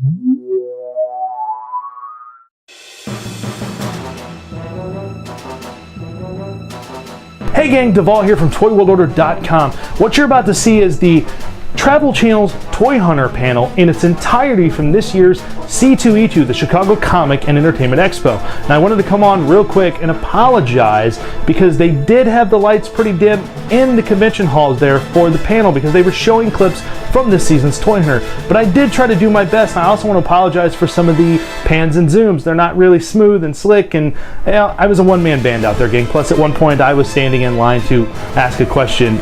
Hey gang, Duvall here from ToyWorldOrder.com. What you're about to see is the Travel Channel's Toy Hunter panel in its entirety from this year's C2E2, the Chicago Comic and Entertainment Expo. Now I wanted to come on real quick and apologize because they did have the lights pretty dim in the convention halls there for the panel because they were showing clips from this season's Toy Hunter. But I did try to do my best, and I also want to apologize for some of the pans and zooms. They're not really smooth and slick, and I was a one-man band out there, gang. Plus at one point I was standing in line to ask a question,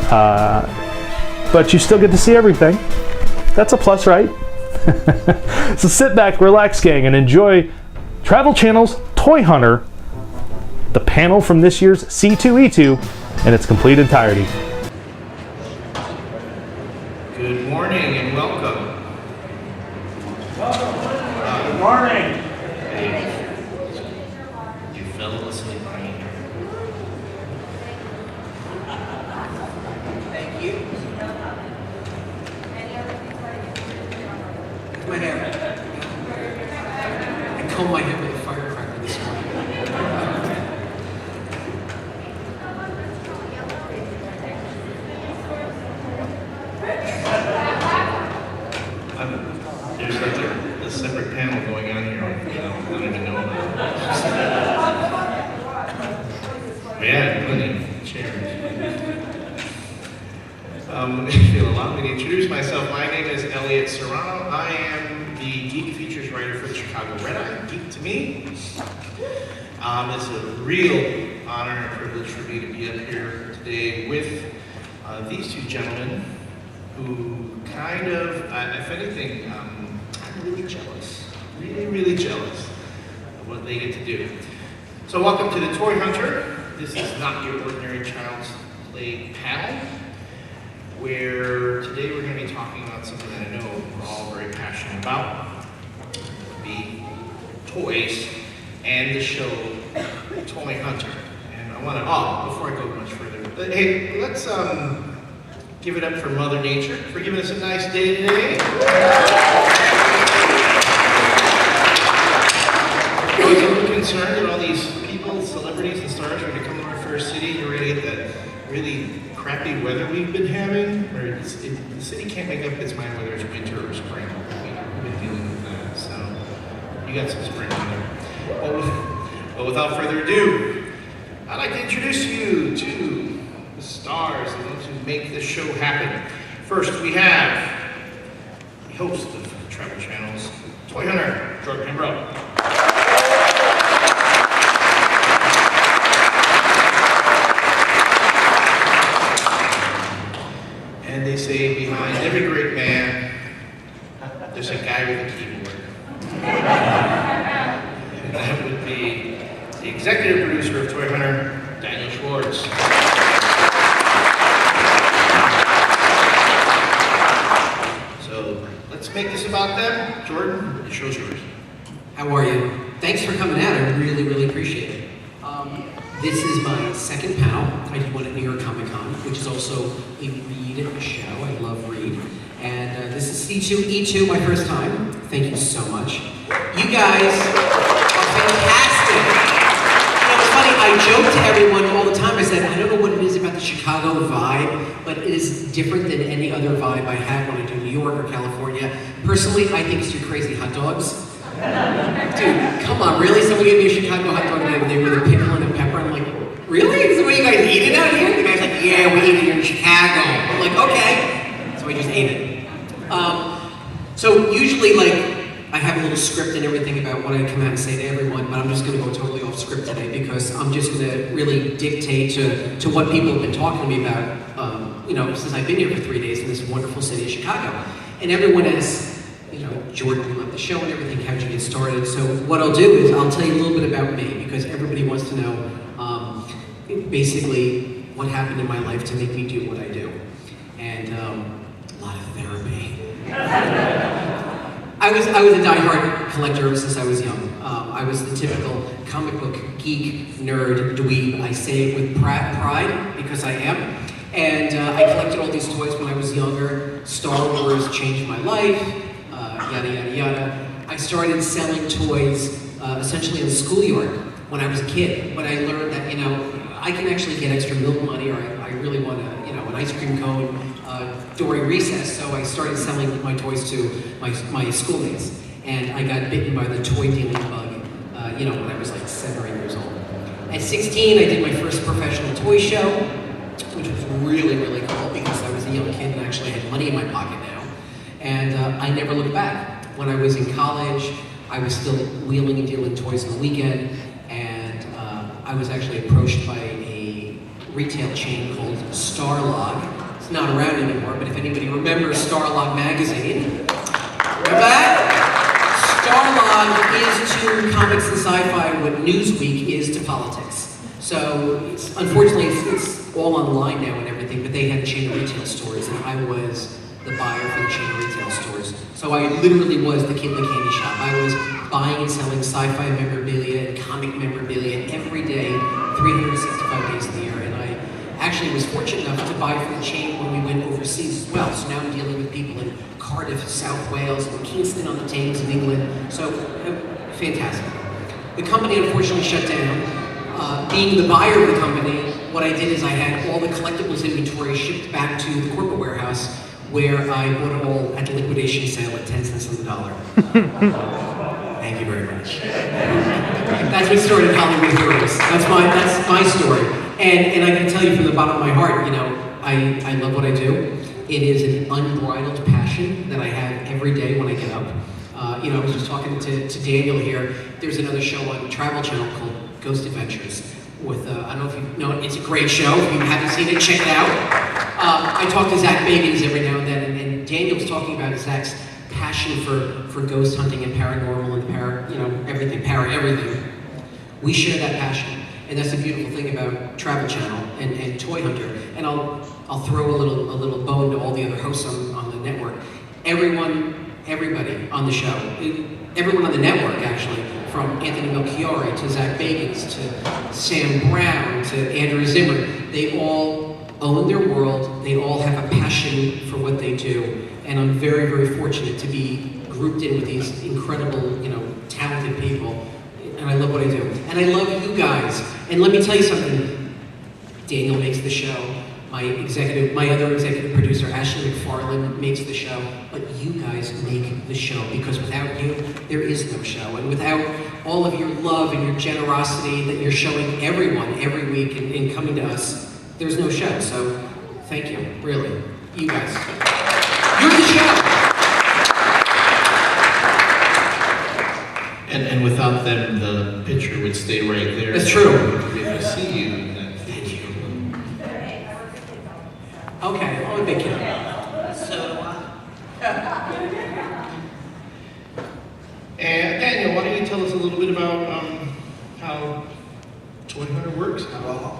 but you still get to see everything. That's a plus, right? So sit back, relax, gang, and enjoy Travel Channel's Toy Hunter, the panel from this year's C2E2 in its complete entirety. Good morning and welcome. Good morning. You fell asleep. Thank you. My hair. I combed my hair with a firecracker this morning. There's like a separate panel going on here. I don't even know about. Yeah, plenty of chairs. If you'll allow me to introduce myself, my name is Elliot Serrano. I am the Geek Features writer for the Chicago Red-Eye, Geek to Me. It's a real honor and privilege for me to be up here today with these two gentlemen who kind of, if anything, I'm really jealous, really jealous of what they get to do. So welcome to the Toy Hunter. This is not your ordinary Child's Play panel, where today we're going to be talking about something that I know we're all very passionate about, the toys and the show Toy Hunter. And I want to, before I go much further, hey, let's give it up for Mother Nature for giving us a nice day today. I was a little concerned that all these people, celebrities and stars are going to come to our fair city. You're going to get that really crappy weather we've been having. Or the city can't make up its mind whether it's winter or spring. We've been dealing with that, so you got some spring weather. But without further ado, I'd like to introduce you to the stars, the ones who make this show happen. First, we have the host of Travel Channel's Toy Hunter, Jordan Hembrough. And they say behind every great man, there's a guy with a keyboard. And that would be the executive producer of Toy Hunter, Daniel Schwartz. So let's make this about them. Jordan, the show's yours. How are you? Thanks for coming out. I really appreciate it. This is my second panel. I did one at New York Comic Con, which is also a Read show. I love Read. And this is C2E2, my first time. Thank you so much. You guys are fantastic. You know, it's funny, I joke to everyone all the time. I said, I don't know what it is about the Chicago vibe, but it is different than any other vibe I have when I do New York or California. Personally, I think it's your crazy hot dogs. Dude, come on, really? Someone gave me a Chicago hot dog the other day with a pickle and a pepper. I'm like, really? Is the way you guys eat it out here? The guy's like, yeah, we eat it here in Chicago. I'm like, okay. So I just ate it. So usually, like, I have a little script and everything about what I come out and say to everyone, but I'm just going to go totally off script today because I'm just going to really dictate to what people have been talking to me about, you know, since I've been here for 3 days in this wonderful city of Chicago. And everyone asks, you know, Jordan, you love the show and everything, how'd you get started? So what I'll do is I'll tell you a little bit about me because everybody wants to know basically what happened in my life to make me do what I do. And a lot of therapy. I was a diehard collector since I was young. I was the typical comic book geek, nerd, dweeb. I say it with pride because I am. And I collected all these toys when I was younger. Star Wars changed my life, yada, yada, yada. I started selling toys essentially in the schoolyard when I was a kid. When I learned that, I can actually get extra milk money, or I really want an ice cream cone during recess. So I started selling my toys to my schoolmates, and I got bitten by the toy dealing bug, when I was like 7 or 8 years old. At 16, I did my first professional toy show, which was really, really cool because I was a young kid and actually had money in my pocket now. And I never looked back. When I was in college, I was still wheeling and dealing toys on the weekend, and I was actually approached by a retail chain called Starlog. It's not around anymore, but if anybody remembers Starlog magazine, remember that? Starlog is to comics and sci-fi what Newsweek is to politics. So, unfortunately, it's all online now and everything, but they had a chain of retail stores, and I was the buyer for the chain of retail stores. So I literally was the kid in the candy shop. I was buying and selling sci-fi memorabilia and comic memorabilia every day, 365 days of the year, and I actually was fortunate enough to buy for the chain when we went overseas as well. So now I'm dealing with people in Cardiff, South Wales, and Kingston on the Thames in England. So, fantastic. The company unfortunately shut down. Being the buyer of the company, what I did is I had all the collectibles inventory shipped back to the corporate warehouse, where I bought it all at the liquidation sale at 10 cents on the dollar. Thank you very much. That's what started Hollywood Heroes. That's my story. And I can tell you from the bottom of my heart, I love what I do. It is an unbridled passion that I have every day when I get up. I was just talking to Daniel here. There's another show on Travel Channel called Ghost Adventures with, I don't know if you know it, it's a great show. If you haven't seen it, check it out. I talk to Zach Bagans every now and then, and Daniel's talking about Zach's passion for ghost hunting and paranormal and everything. We share that passion, and that's the beautiful thing about Travel Channel and Toy Hunter. And I'll throw a little bone to all the other hosts on the network. Everybody on the show, everyone on the network actually, from Anthony Melchiori to Zach Bagans to Sam Brown to Andrew Zimmer, they all own their world. They all have a passion for what they do, and I'm very, very fortunate to be grouped in with these incredible, talented people. And I love what I do, and I love you guys. And let me tell you something. Daniel makes the show. My other executive producer, Ashley McFarland, makes the show, but you guys make the show, because without you, there is no show. And without all of your love and your generosity that you're showing everyone every week and coming to us, there's no show. So thank you, really. You guys. You're the show. And without them, the picture would stay right there. That's true. If I see you. Okay, oh, thank you. So, and Daniel, why don't you tell us a little bit about how Toy Hunter works?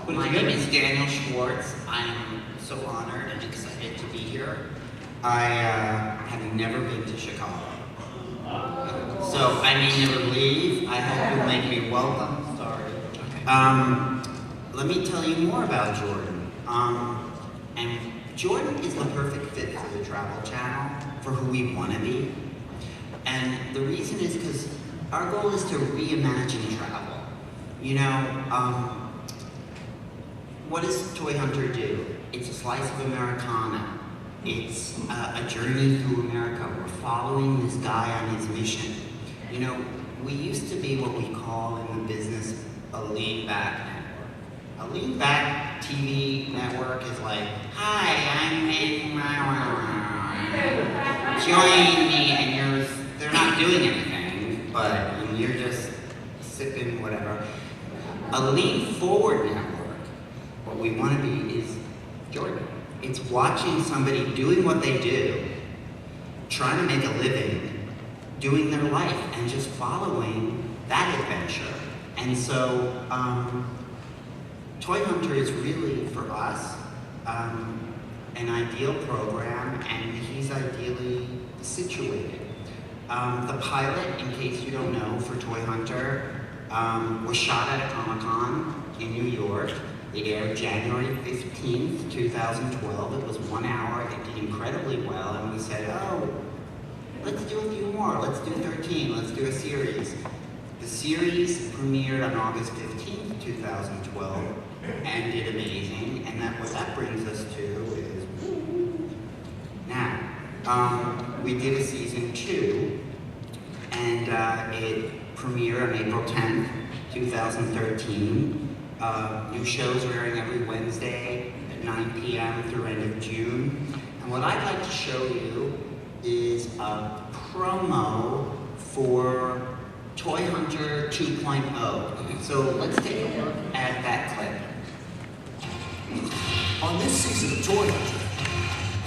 My name is Daniel Schwartz. I'm so honored and excited to be here. I have never been to Chicago. So I may never leave. I hope you'll make me welcome. Sorry. Let me tell you more about Jordan. And Jordan is the perfect fit for the Travel Channel, for who we want to be. And the reason is because our goal is to reimagine travel. What does Toy Hunter do? It's a slice of Americana. It's a journey through America. We're following this guy on his mission. We used to be what we call in the business a lean-back network. A lean-back TV network is like, hi, I'm in, join me, and they're not doing anything, but you're just sipping whatever. A lean-forward network, what we want to be is Jordan. It's watching somebody doing what they do, trying to make a living, doing their life, and just following that adventure. And so, Toy Hunter is really, for us, an ideal program, and he's ideally situated. The pilot, in case you don't know, for Toy Hunter, was shot at a Comic-Con in New York. It aired January 15th, 2012. It was 1 hour. It did incredibly well, and we said, oh, let's do a few more. let's do 13, let's do a series. The series premiered on August 15th, 2012, and did amazing, and what that brings us to is, now, we did a season 2, and it premiered on April 10th, 2013. New shows are airing every Wednesday at 9 p.m. through end of June. And what I'd like to show you is a promo for Toy Hunter 2.0. So let's take a look at that clip. On this season of Toy Hunter,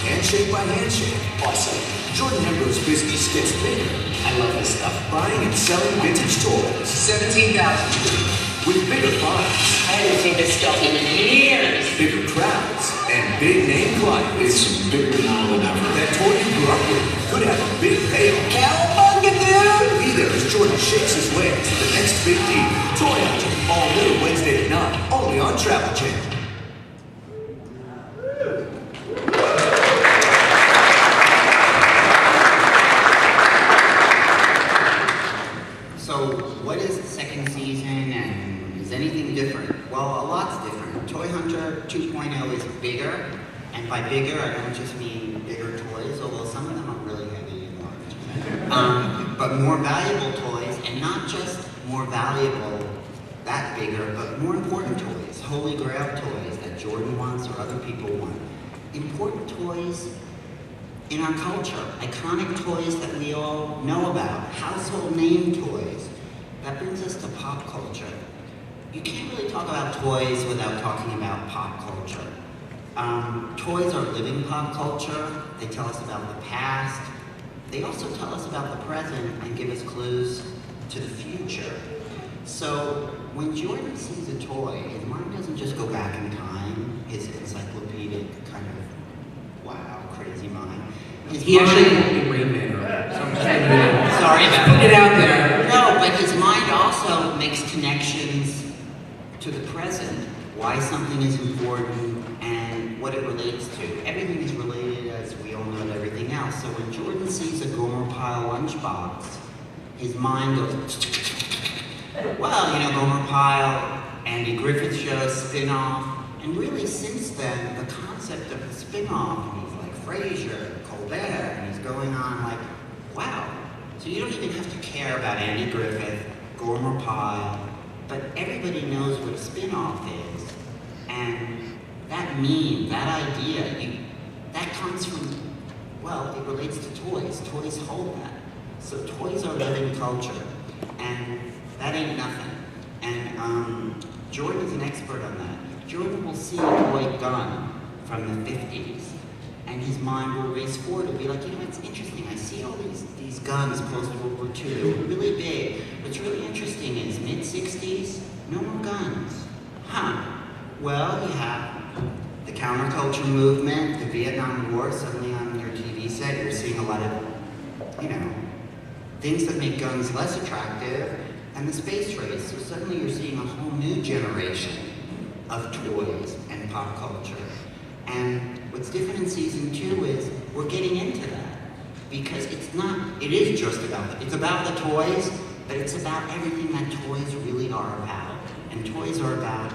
handshake by handshake, awesome. Jordan Hembrough's business gets bigger. I love this stuff. Buying and selling vintage toys 17,000. with bigger finds, I haven't seen this skeleton in years. bigger crowds, and big name clients. It's bigger now than ever. That toy you grew up with could have a big payoff. Cowabunga, dude! Be there as Jordan shakes his legs to the next big deal. Toy Hunter, all new Wednesday at 9, only on Travel Channel. So, what is the second season, and is anything different? Well, a lot's different. Toy Hunter 2.0 is bigger, and by bigger, I don't just mean bigger toys, although some of them are really heavy and large. But more valuable toys, and not just more valuable, that bigger, but more important toys, holy grail toys that Jordan wants or other people want. Important toys in our culture, iconic toys that we all know about, household name toys. That brings us to pop culture. You can't really talk about toys without talking about pop culture. Toys are living pop culture. They tell us about the past. They also tell us about the present and give us clues to the future. So when Jordan sees a toy, his mind doesn't just go back in time, his encyclopedic kind of, wow, crazy mind. He actually called me Rain Man earlier, so I'm just gonna Sorry about put it that. out there. No, but his mind also makes connections to the present, why something is important and what it relates to. Everything is related, as we all know, to everything else. So when Jordan sees a Gomer Pyle lunchbox, his mind goes, well, you know, Gomer Pyle, Andy Griffith Show, spin-off, and really since then, the concept of the spin-off, and he's like Frasier, Colbert, and he's going on like, wow. So you don't even have to care about Andy Griffith, Gomer Pyle, but everybody knows what a spin-off is. And that meme, that idea, that comes from, well, it relates to toys. Toys hold that. So toys are living culture, and that ain't nothing. And Jordan's an expert on that. Jordan will see a toy gun from the 50s, and his mind will race forward and be like, you know, it's interesting. I see all these guns post-World War II. They were really big. What's really interesting is mid-60s, no more guns. Huh. Well, you have the counterculture movement, the Vietnam War. Suddenly on your TV set, you're seeing a lot of, you know, things that make guns less attractive, and the space race. So suddenly you're seeing a whole new generation of toys and pop culture. And what's different in season 2 is we're getting into that. Because it is just about, it's about the toys, but it's about everything that toys really are about. And toys are about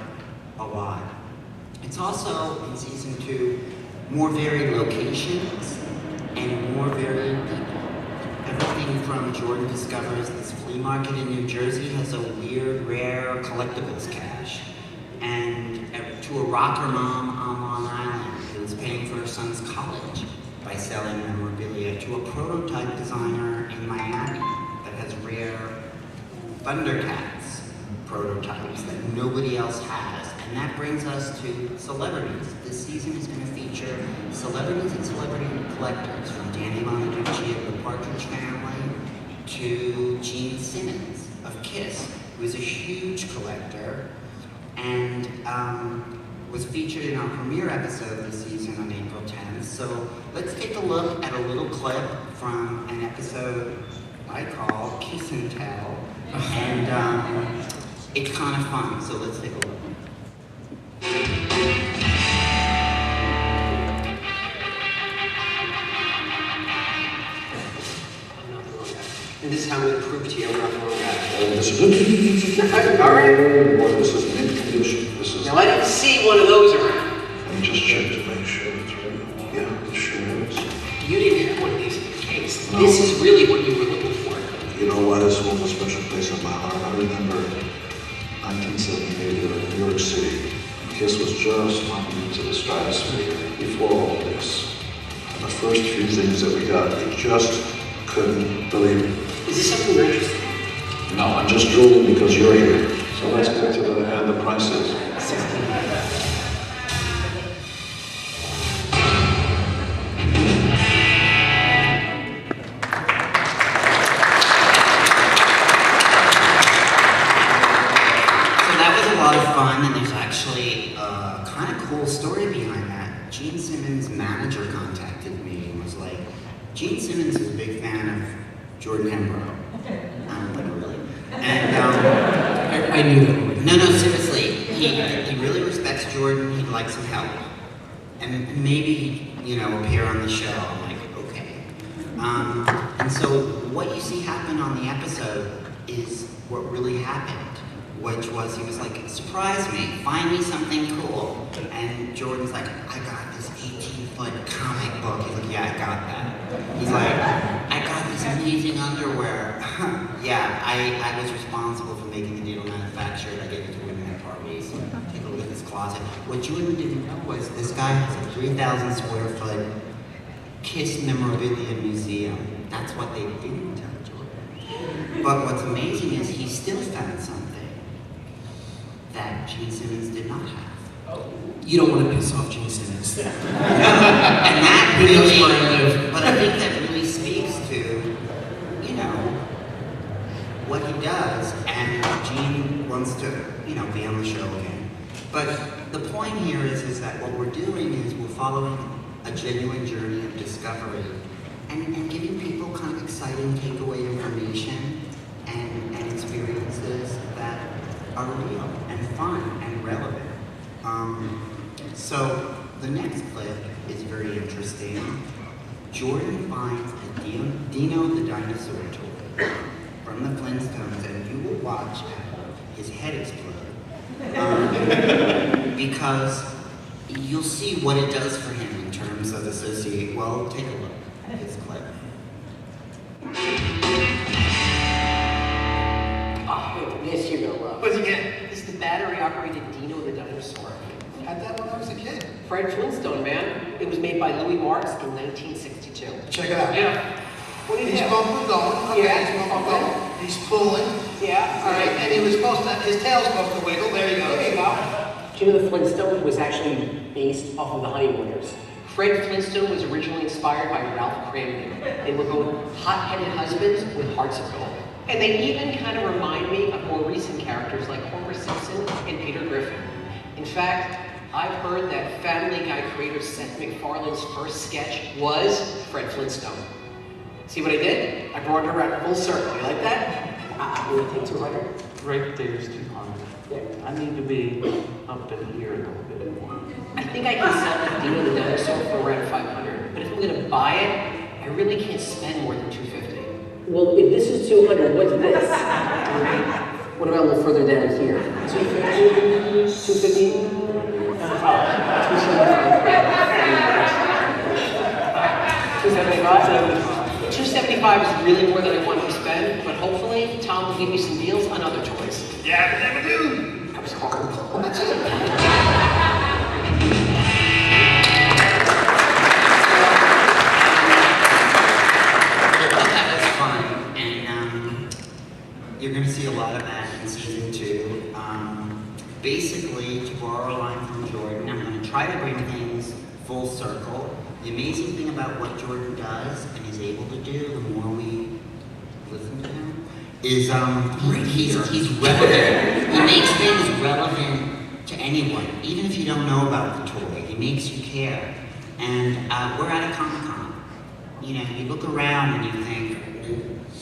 a lot. It's also, in season 2, more varied locations and more varied people. Everything from Jordan discovers this flea market in New Jersey has a weird, rare collectibles cache. And to a rocker mom on Long Island who's paying for her son's college by selling memorabilia, to a prototype designer in Miami that has rare Thundercats prototypes that nobody else has. And that brings us to celebrities. This season is going to feature celebrities and celebrity collectors, from Danny Bonaducci of the Partridge Family to Gene Simmons of Kiss, who is a huge collector and was featured in our premiere episode this season on April 10th. So let's take a look at a little clip from an episode I call Kiss and Tell. And it's kind of fun, so let's take a look. And this is how I'm going to prove to you I'm not the wrong guy. This is All right. This is mint condition. This is. Now I didn't see one of those around. Let me just check to make sure it's ready. Yeah, it sure is. You didn't have one of these in your case. No. This is really what you were looking for. You know why this holds a special place in my heart? I remember 1978 in New York City. Kiss was just jumping into the stratosphere before all this. And the first few things that we got, you just couldn't believe it. Is this something you're interested in? No, I'm just drooling because you're here. So let's get to the prices. And there's actually a kind of cool story behind that. Gene Simmons' manager contacted me and was like, Gene Simmons is a big fan of Jordan Hembrough. I'm like, really? And I knew that. no, seriously. He really respects Jordan. He'd like some help. And maybe he'd, appear on the show. I'm like, okay. And so what you see happen on the episode is what really happened. Which was, he was like, surprise me, find me something cool. And Jordan's like, I got this 18-foot comic book. He's like, yeah, I got that. He's like, I got this amazing underwear. Yeah, I was responsible for making the needle manufactured. I gave it to women at parties. Take a look at this closet. What Jordan didn't know was this guy has a 3,000 square foot Kiss memorabilia museum. That's what they didn't tell Jordan. But what's amazing is he still found something that Gene Simmons did not have. You don't want to piss off Gene Simmons. And that really, where I live. but I think that really speaks to, what he does, and Gene wants to, be on the show again. But the point here is that what we're doing is we're following a genuine journey of discovery and giving people kind of exciting takeaway information and experiences that are real and fun and relevant. So the next clip is very interesting. Jordan finds a Dino the Dinosaur toy from the Flintstones, and you will watch his head explode. Because you'll see what it does for him in terms of associate. Well, take a look at this clip. Oh, this you're gonna love. What's he get? This is the battery-operated Dino the Dinosaur. Had that when I was a kid. Fred Flintstone, man. It was made by Louis Marx in 1962. Check it out. Yeah. What do you He's have? bumping going. Okay, Yeah, he's bumping okay. going. He's pulling. Yeah, All right, and he was supposed to, his tail's supposed to wiggle. There he goes. There you go. Do you know the Flintstones was actually based off of the Honeymooners? Fred Flintstone was originally inspired by Ralph Cramden. They were both hot-headed husbands with hearts of gold. And they even kind of remind me of more recent characters like Homer Simpson and Peter Griffin. In fact, I've heard that Family Guy creator Seth MacFarlane's first sketch was Fred Flintstone. See what I did? I brought it around full circle. You like that? Will it take 200? Right there's 200. Yeah. I need to be up in here a little bit more. I think I can sell the Dino the Dinosaur for around 500, but if I'm gonna buy it, I really can't spend more than 250. Well, if this is 200, what's this? What about a little further down here? 250? 250? 275 is really more than I want to spend, but hopefully Tom will give me some deals on other toys. Yeah, never do. That was horrible. That's it. That was fun, and you're going to see a lot of that in season 2. Basically, to borrow a line from Jordan, I'm going to try to bring things full circle. The amazing thing about what Jordan does and is able to do, the more we listen to him, is he's relevant. He makes things relevant to anyone, even if you don't know about the toy. He makes you care. And we're at a Comic-Con. You look around and you think,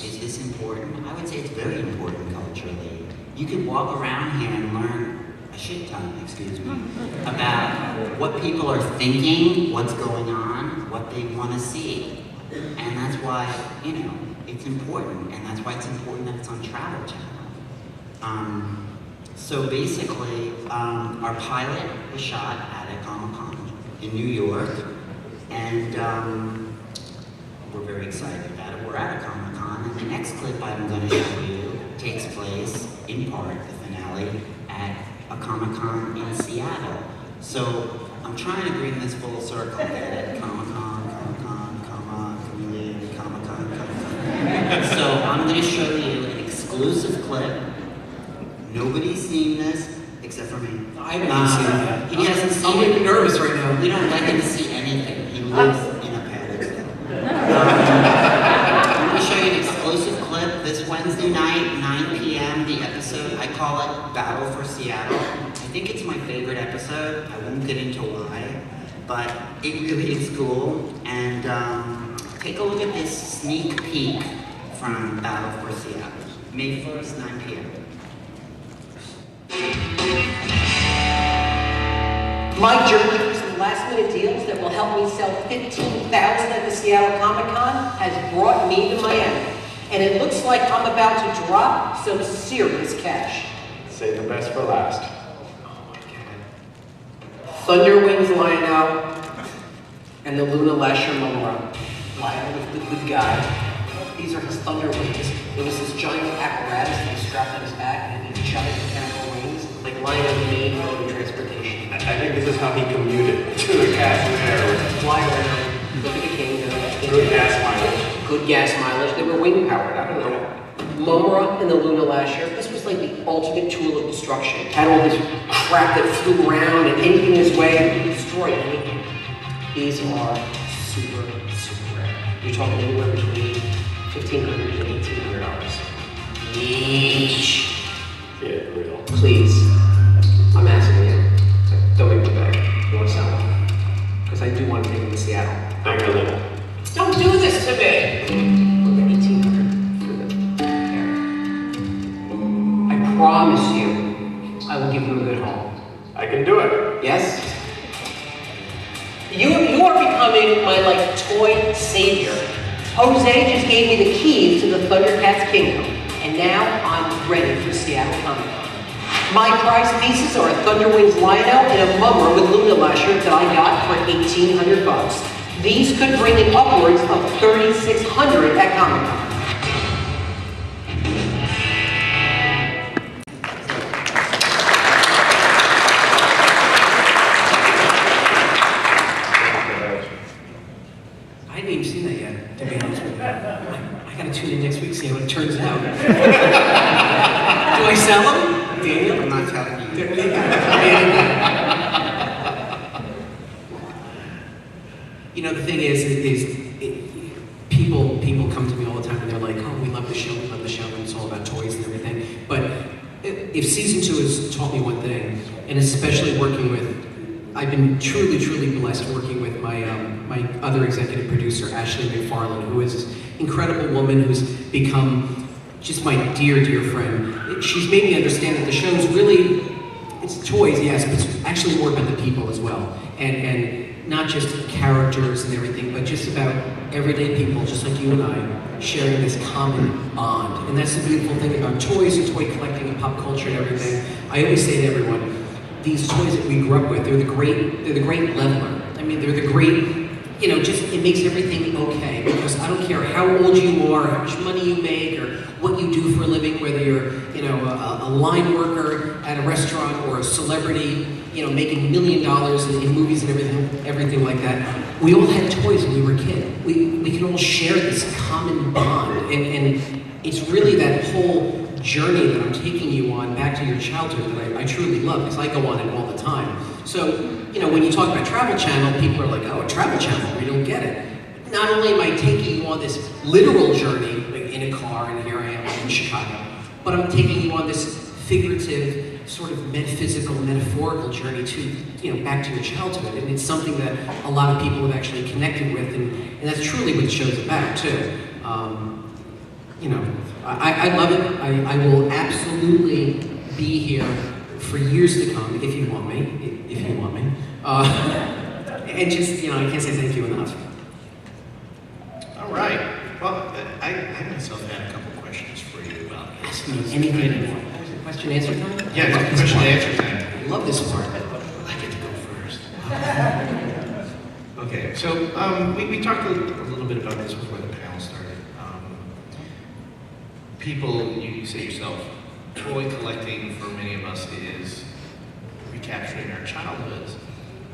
is this important? I would say it's very important culturally. You could walk around here and learn a shit ton, about what people are thinking, what's going on, what they want to see. And that's why, you know, it's important, and that's why it's important that it's on Travel Channel. So basically, our pilot was shot at a Comic-Con in New York, and we're very excited about it. We're at a Comic-Con, and the next clip I'm going to show you takes place, in part, the finale, at a Comic-Con in Seattle. So I'm trying to bring this full circle, get it? Comic-Con, Comic-Con, come on, chameleon, Comic-Con, Comic-Con. So I'm going to show you an exclusive clip. Nobody's seen this except for me. I haven't seen it yet. He hasn't seen I'm it. getting nervous right now. We don't let him see anything. He lives in a paddock still. Let me show you an exclusive clip this Wednesday night, 9 p.m. The episode, I call it Battle for Seattle. I think it's my favorite episode. I won't get into why, but it really is cool. And take a look at this sneak peek from Battle for Seattle. May 1st, 9 p.m. My journey through some last-minute deals that will help me sell 15,000 at the Seattle Comic-Con has brought me to Miami. And it looks like I'm about to drop some serious cash. Save the best for last. Thunder Wings Lionel and the Luna Lasher Mumra. Lionel was the good guy. These are his Thunder Wings. It was this giant apparatus that was strapped on his back and these giant mechanical wings, like Lionel's main mode of transportation. I think this is how he commuted to the castle there. Fly around, look at the kingdom. Good gas mileage. Good gas mileage. They were wing powered. I don't know. Mumra and the Luna Lasher. This was like the ultimate tool of destruction. Had all this crap that flew around and anything in his way and destroyed anything. These are super, super rare. You're talking anywhere between $1,500 and $1,800 each. Get real. Please, I'm asking you. Don't make me beg. You want to sell them? Because I do want to take them to Seattle. Big or little. Don't do this to me! Look at 1,800 for the hair. I promise you, I will give them a good home. I can do it. Yes? You are becoming my, like, toy savior. Jose just gave me the keys to the Thundercats kingdom, and now I'm ready for Seattle Comic-Con. My prize pieces are a Thunderwings Lionel and a Mumra with Luna Lasher that I got for $1,800. These could bring in upwards of $3,600 at Comic-Con. I haven't even seen that yet, to be honest with you. I gotta tune in next week, see how it turns out. Do I sell them? Daniel? I'm not telling you. You know, the thing is people come to me all the time and they're like, oh, we love the show, and it's all about toys and everything. But if season 2 has taught me one thing, and especially working with, I've been truly, truly blessed working with my my other executive producer, Ashley McFarland, who is this incredible woman who's become just my dear, dear friend. She's made me understand that the show is really, it's toys, yes, but it's actually more about the people as well. And not just characters and everything, but just about everyday people, just like you and I, sharing this common bond. And that's the beautiful thing about toys and toy collecting and pop culture and everything. I always say to everyone, these toys that we grew up with, they're the great leveler. I mean, they're the great, you know, just, it makes everything okay. Because I don't care how old you are, how much money you make, or what you do for a living, whether you're, you know, a line worker at a restaurant or a celebrity, you know, making $1 million in movies and everything like that. We all had toys when we were a kid. We can all share this common bond, and it's really that whole journey that I'm taking you on back to your childhood that I truly love, because I go on it all the time. So, you know, when you talk about Travel Channel, people are like, oh, a Travel Channel, we don't get it. Not only am I taking you on this literal journey, like in a car, and here I am in Chicago, but I'm taking you on this figurative, sort of metaphysical, metaphorical journey to, you know, back to your childhood. And it's something that a lot of people have actually connected with, and that's truly what the show's about, too. You know, I love it. I will absolutely be here for years to come, if you want me, and just, you know, I can't say thank you enough. All right. Well, I myself had a couple questions for you about this. Ask me anything you want. Question answer time? Yeah, it's question and answer time. I love this part. I get to go first. Okay, so we talked a little bit about this before the panel started. People, you say yourself, toy collecting for many of us is recapturing our childhoods.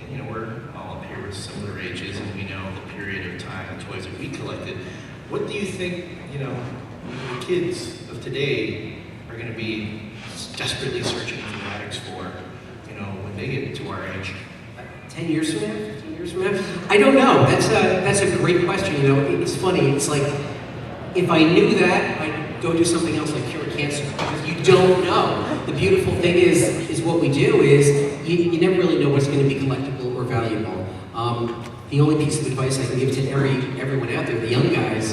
And you know, we're all up here with similar ages, and we know the period of time, the toys that we collected. What do you think, you know, the kids of today are going to be desperately searching in the attics for, you know, when they get to our age? 10 years from now? 15 years from now? I don't know. That's a great question. You know, it's funny. It's like, if I knew that, I'd go do something else like cure cancer, because you don't know. The beautiful thing is what we do is you never really know what's going to be collectible or valuable. The only piece of advice I can give to everyone out there, the young guys,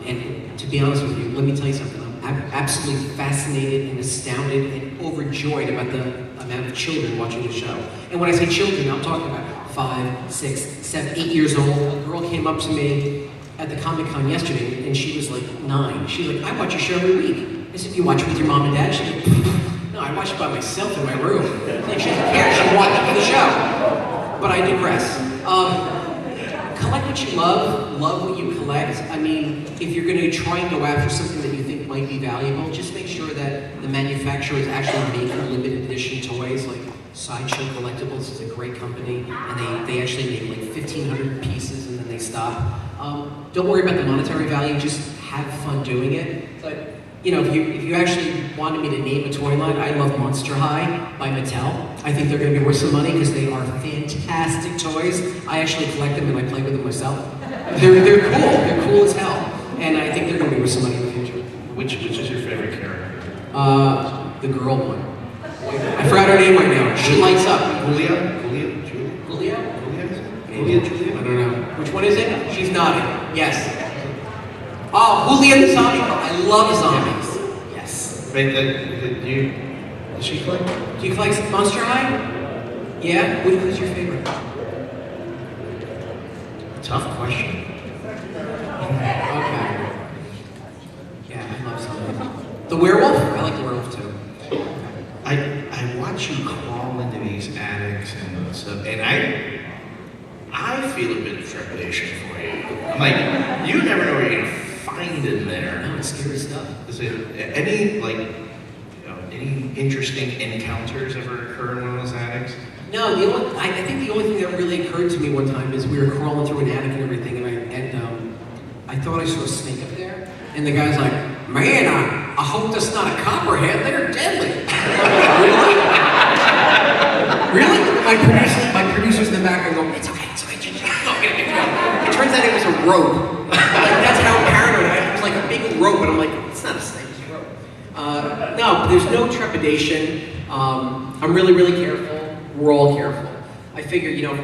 and to be honest with you, let me tell you something. I'm absolutely fascinated and astounded and overjoyed about the amount of children watching the show. And when I say children, I'm talking about 5, 6, 7, 8 years old. A girl came up to me at the Comic-Con yesterday, and she was like 9. She's like, I watch your show every week. I said, you watch it with your mom and dad? She's like, no, I watch it by myself in my room. Like, she doesn't care, she watched the show. But I digress. Collect what you love what you collect. I mean, if you're going to try and go after something that you think might be valuable, just make sure that the manufacturer is actually making limited edition toys. Like Sideshow Collectibles is a great company, and they actually make like 1,500 pieces and then they stop. Don't worry about the monetary value, just have fun doing it. But you know, if you actually wanted me to name a toy line, I love Monster High by Mattel. I think they're going to be worth some money because they are fantastic toys. I actually collect them and I play with them myself. They're cool. They're cool as hell, and I think they're going to be worth some money in the future. Which is your favorite character? The girl one. I forgot her name right now. She lights up. Julia? Julia? Julia, Julia? I don't know. Which one is it? She's nodding. Yes. Oh, Julia the Zombie Girl. I love zombies. Yes. Wait, does she collect? Do you collect Monster High? Yeah? Which one's your favorite? Tough question. Okay. Yeah, I love zombies. The werewolf? I like the werewolf too. I watch you crawl into these attics and stuff, and I feel a bit of trepidation for you. I'm like, you never know what you're gonna find in there. No, it's scary stuff. Is it any any interesting encounters ever occur in one of those attics? No, I think the only thing that really occurred to me one time is we were crawling through an attic and everything, and I thought I saw a snake up there, and the guy's like, man, I hope that's not a copperhead. They're deadly. Really? Really? My producers in the back are going, it's okay, just go get it. It turns out it was a rope. Like, that's how paranoid I am. It was like a big rope, and I'm like, it's not a snake, it's a rope. No, there's no trepidation. I'm really, really careful. We're all careful. I figure, you know, if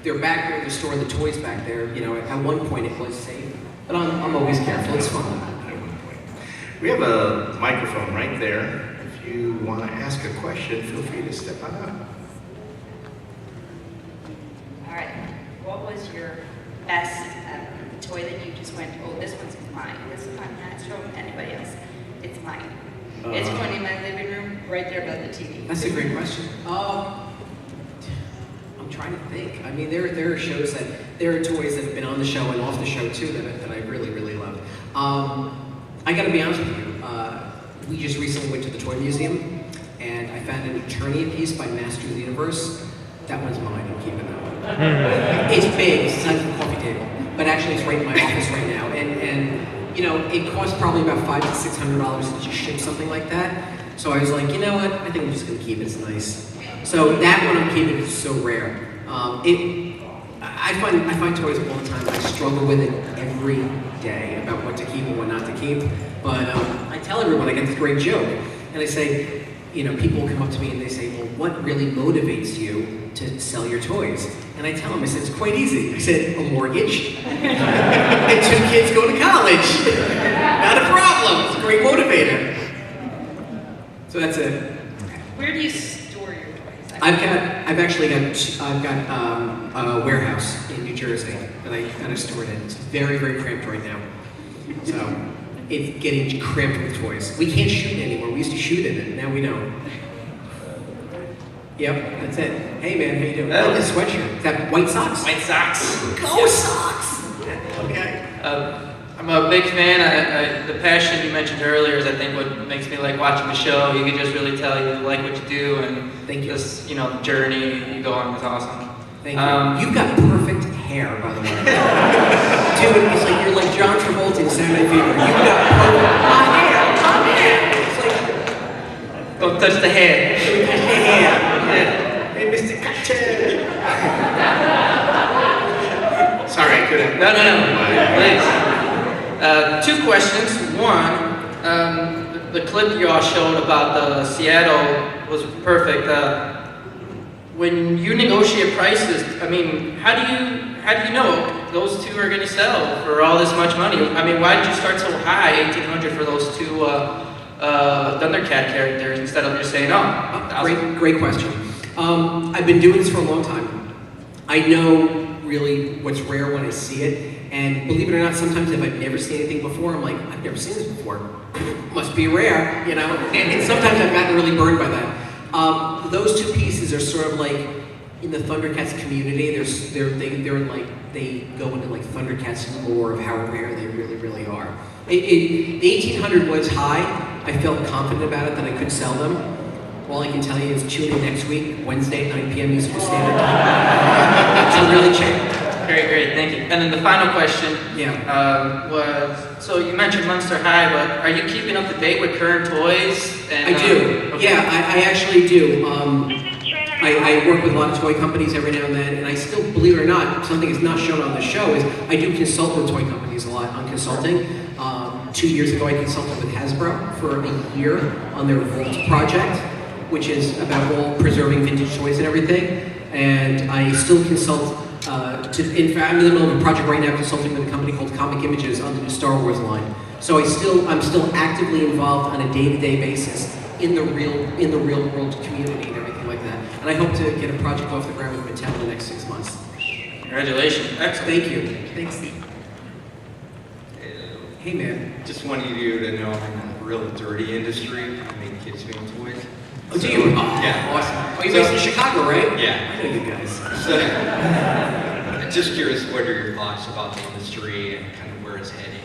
they're back there in the store, the toys back there, you know, at one point it was safe. But I'm always careful. It's fun. We have a microphone right there. If you want to ask a question, feel free to step on up. All right. What was your best toy that you just went, oh, this one's mine. This is mine. Not showing anybody else. It's mine. It's going in my living room, right there by the TV. That's a great question. I'm trying to think. I mean, there are shows there are toys that have been on the show and off the show too that I really, really love. I got to be honest with you. We just recently went to the Toy Museum, and I found an Eternia piece by Master of the Universe. That one's mine. I'm keeping that one. It's big. It's the size of a coffee table, but actually it's right in my office right now. And you know, it costs probably about $500 to $600 to just ship something like that. So I was like, you know what? I think I'm just gonna keep it. It's nice. So that one I'm keeping is so rare. I find toys all the time. I struggle with it every day about what to keep and what not to keep. But I tell everyone, I get this great joke, and I say, you know, people come up to me and they say, well, what really motivates you to sell your toys? And I tell them, I said, it's quite easy. I said, a mortgage and 2 kids go to college. Not a problem. It's a great motivator. So that's it. Where do you store your toys? I've got a warehouse in New Jersey that I kind of store it in. It's very, very cramped right now. So it's getting cramped with toys. We can't shoot anymore. We used to shoot in it. Now we don't. Yep, that's it. Hey man, how you doing? I like this sweatshirt. Is that White Sox? White Sox. Go Sox! Okay. I'm a big fan. The passion you mentioned earlier is, I think, what makes me like watching the show. You can just really tell you like what you do, and Thank you. this, the journey you go on is awesome. Thank you. You've got perfect hair, by the way. Dude, it's like you're like John Travolta in Saturday Night Fever. You've got perfect hot hair. It's like, Don't touch the head. Hey, Mr. Cocktail. Sorry, I couldn't. No. Please. Two questions. One, the clip you all showed about the Seattle was perfect. When you negotiate prices, I mean, how do you know those two are going to sell for all this much money? I mean, why did you start so high, $1,800 for those two Thundercat characters, instead of just saying, Great question. I've been doing this for a long time. I know really what's rare when I see it, and believe it or not, sometimes if I've never seen anything before, I'm like, I've never seen this before. Must be rare, and sometimes I've gotten really burned by that. Those two pieces are sort of like in the Thundercats community. They go into like Thundercats lore of how rare they really are. The 1,800 was high. I felt confident about it that I could sell them. All I can tell you is tune in next week, Wednesday at 9 p.m. Eastern Standard Time. It's really cheap. Great, thank you. And then the final question Yeah. so you mentioned Monster High, but are you keeping up to date with current toys? And, I do. Okay. Yeah, I actually do. I work with a lot of toy companies every now and then, and I still, believe it or not, something that's not shown on the show is I do consult with toy companies a lot on consulting. 2 years ago, I consulted with Hasbro for a year on their Vault project, which is about all preserving vintage toys and everything. And I still consult. In fact, I'm in the middle of a project right now consulting with a company called Comic Images on the new Star Wars line. So I'm still actively involved on a day-to-day basis in the real world community and everything like that. And I hope to get a project off the ground with Mattel in the next 6 months. Congratulations. Excellent. Thank you. Thanks. Hey man. Just wanted you to know I'm in a real dirty industry. I make kids' meal toys. Oh, do you? Yeah. Awesome. Oh, you're based in Chicago, right? Yeah. I know you guys. So, I'm just curious, what are your thoughts about the industry and kind of where it's heading?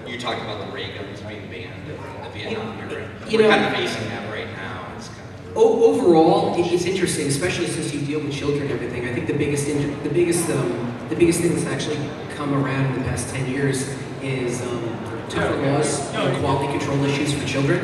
You talked about the ray guns being banned in the Vietnam era. We're kind of facing that right now. It's kind of... Overall, it's interesting, especially since you deal with children and everything. I think the biggest thing that's actually come around in the past 10 years is tougher laws and quality control issues for children.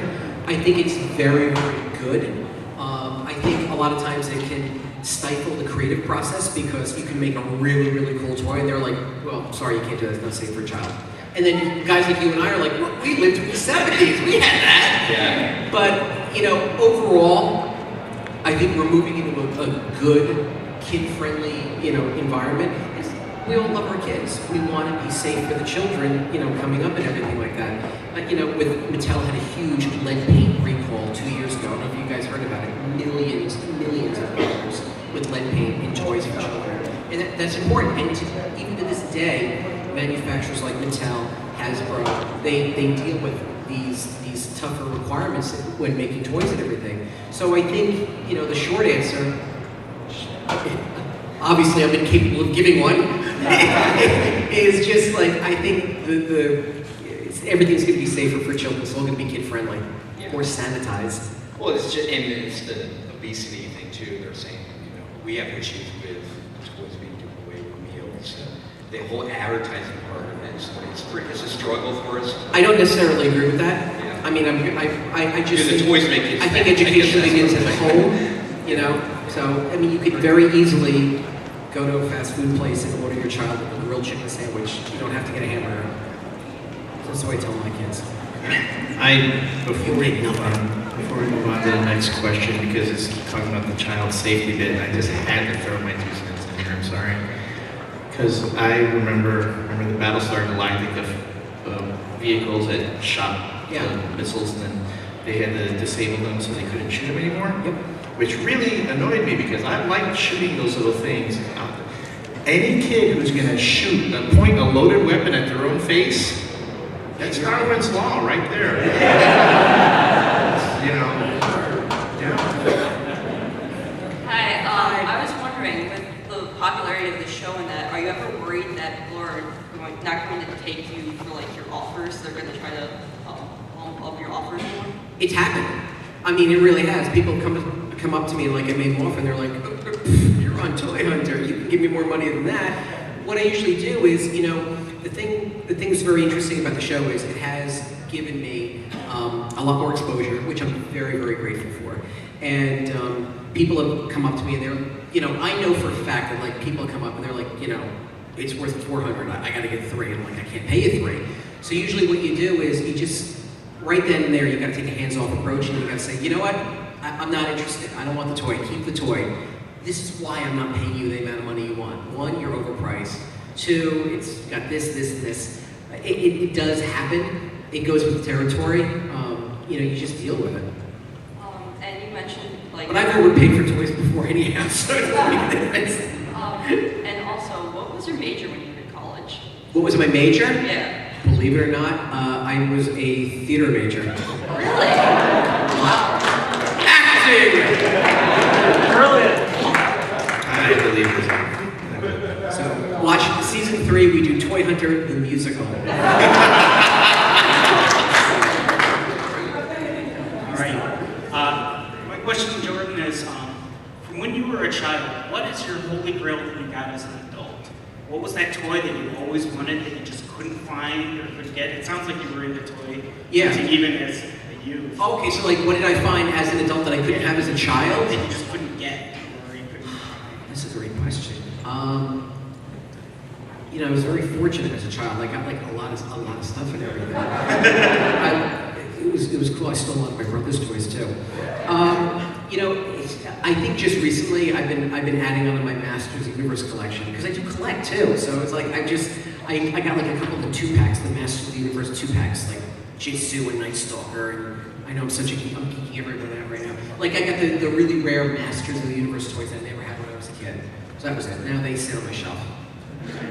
I think it's very good. I think a lot of times it can stifle the creative process because you can make a really cool toy and they're like, well, sorry, you can't do that, it's not safe for a child. And then guys like you and I are like, well, we lived through the 70s, we had that. Yeah. But, overall, I think we're moving into a good, kid-friendly, environment. We all love our kids. We want to be safe for the children, coming up and everything like that. With Mattel had a huge lead paint recall 2 years ago. I don't know if you guys heard about it. Millions of dollars with lead paint in toys for children. And that's important. And even to this day, manufacturers like Mattel, Hasbro, they deal with these tougher requirements when making toys and everything. So I think, the short answer, obviously I'm incapable of giving one, is just like, I think everything's going to be safer for children. It's all going to be kid-friendly, more sanitized. Well, it's the obesity thing too. They're saying, we have issues with toys being given away with meals. The whole advertising part of it is a struggle for us. I don't necessarily agree with that. Yeah. I mean, I just the toys make kids I think fat. education begins at home, So, I mean, you could very easily go to a fast food place and order your child a grilled chicken sandwich. You don't have to get a hamburger. That's what I tell my kids. Before we move on to the next question, because it's talking about the child safety bit, I just had to throw my 2 cents in here. I'm sorry, because I remember the Battlestar Galactica vehicles that shot missiles, and then they had to disable them so they couldn't shoot them anymore. Yep. Which really annoyed me because I like shooting those little things. Any kid who's going to point a loaded weapon at their own face, That's Darwin's law right there. You know. Yeah. Hi, I was wondering, with the popularity of the show and that, are you ever worried that people are not going to take you for like your offers? They're going to try to bump up your offers more? It's happened. I mean, it really has. People come up to me like I made them offer, and they're like, "You're on Toy Hunter. You can give me more money than that." What I usually do is, you know, the thing that's very interesting about the show is it has given me a lot more exposure, which I'm very, very grateful for. And people have come up to me and they're, you know, I know for a fact that like people come up and they're like, you know, it's worth $400. I got to get 3. I'm like, I can't pay you 3. So usually what you do is you just right then and there you got to take a hands-off approach and you got to say, you know what, I'm not interested. I don't want the toy. Keep the toy. This is why I'm not paying you the amount of money you want. 1, you're overpriced. 2, it's got this, this, and this. It does happen. It goes with the territory. You know, you just deal with it. And you mentioned like. But I've overpaid for toys before anyhow, so it doesn't make a difference. And also, what was your major when you were in college? What was my major? Yeah. Believe it or not, I was a theater major. Really? Wow. Acting! Brilliant. I believe this. So, watch season 3, we do Toy Hunter, the musical. All right. My question, Jordan, is from when you were a child, what is your holy grail that you got as an adult? What was that toy that you always wanted that you just couldn't find or couldn't get? It sounds like you were into toy, even as a youth. Okay, so like, what did I find as an adult that I couldn't have as a child? That you just couldn't get or you couldn't find? That's a great question. You know, I was very fortunate as a child. I got like a lot of stuff and everything. It was cool. I stole a lot of my brother's toys too. You know, I think just recently I've been adding on to my Masters Universe collection because I do collect too. So it's like I got like a couple of the 2-packs, the Masters of the Universe 2-packs, like Jitsu and Night Stalker, and I know I'm such a geek. I'm geeking everyone out right now. Like I got the really rare Masters of the Universe toys that I never had when I was a kid. So that was it. Now they sit on my shelf.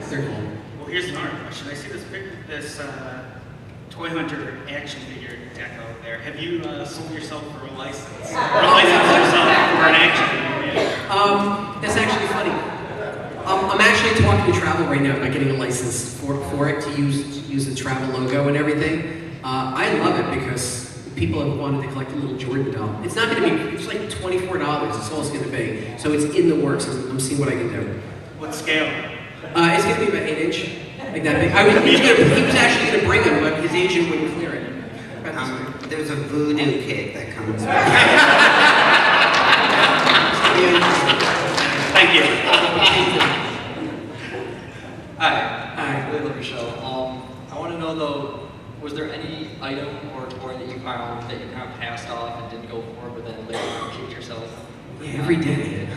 They're cool. Well, here's another question. I see this Toy Hunter action figure deck over there. Have you sold yourself for a license? Or licensed yourself for an action figure? That's actually funny. I'm actually talking to travel right now about getting a license for it to use the travel logo and everything. I love it because people have wanted to collect a little Jordan doll. It's not going to be, it's like $24. That's all it's going to be. So it's in the works. I'm seeing what I can do. What scale? It's going to be about 8 inch. Like that big. He was actually going to bring him, but his agent wouldn't clear it. There's a voodoo kit that comes with Thank you. Hi. Really love your show. I want to know though, was there any item or toy that you found that you kind of passed off and didn't go for, but then later on kicked yourself? Yeah, every day.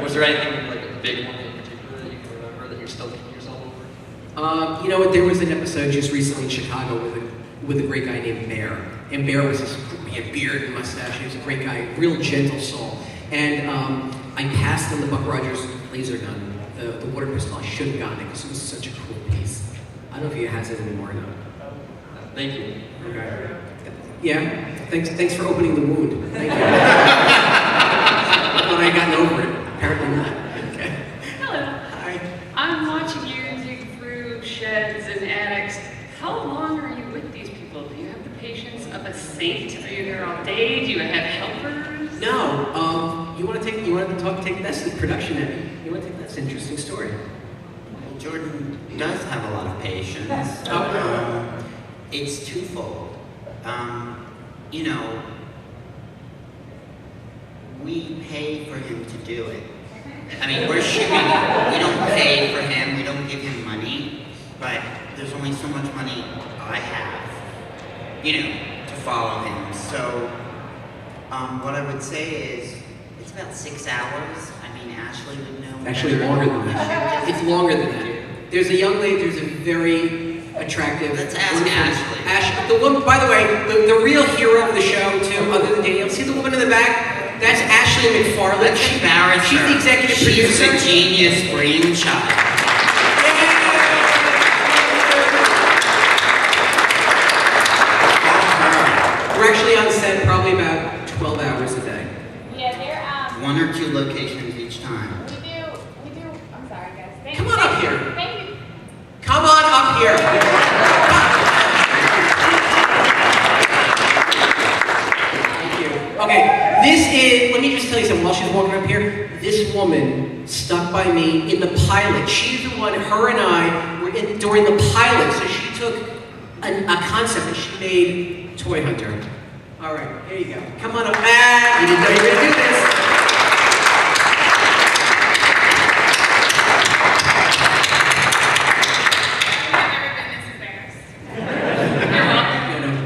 Was there anything like a big one in particular that you can remember that you're still kicking yourself over? You know what? There was an episode just recently in Chicago with a great guy named Bear. And Bear was he had beard and mustache. He was a great guy, real gentle soul. And I passed on the Buck Rogers laser gun, the water pistol. I should have gotten it because it was such a cool piece. I don't know if he has it anymore now. Thank you. Okay. Yeah. Thanks for opening the wound. Thank you. I thought I had gotten over it. Apparently not. Okay. Hello. Hi. I'm watching you dig through sheds and attics. How long are you with these people? Do you have the patience of a saint? Are you there all day? Do you have helpers? No. You want to take that's the production end. You want to take that's an interesting story. Well, Jordan does have a lot of patience. It's twofold. You know, we pay for him to do it. I mean, we're shipping him. We don't pay for him. We don't give him money. But there's only so much money I have, you know, to follow him. So, what I would say is, it's about 6 hours. I mean, Ashley would know. Actually, longer than that. It's longer than that. There's a young lady. There's a very attractive. Let's ask Ashley. Ashley, the woman. By the way, the real hero of the show, too, other than Danielle. See the woman in the back? That's Ashley McFarland. Let's embarrass her. She's the executive producer. She's a genius brainchild. walking up here. This woman stuck by me in the pilot. She's the one, her and I were in during the pilot. So she took a concept and she made Toy Hunter. All right, here you go. Come on up, Matt. You didn't know you were gonna do this.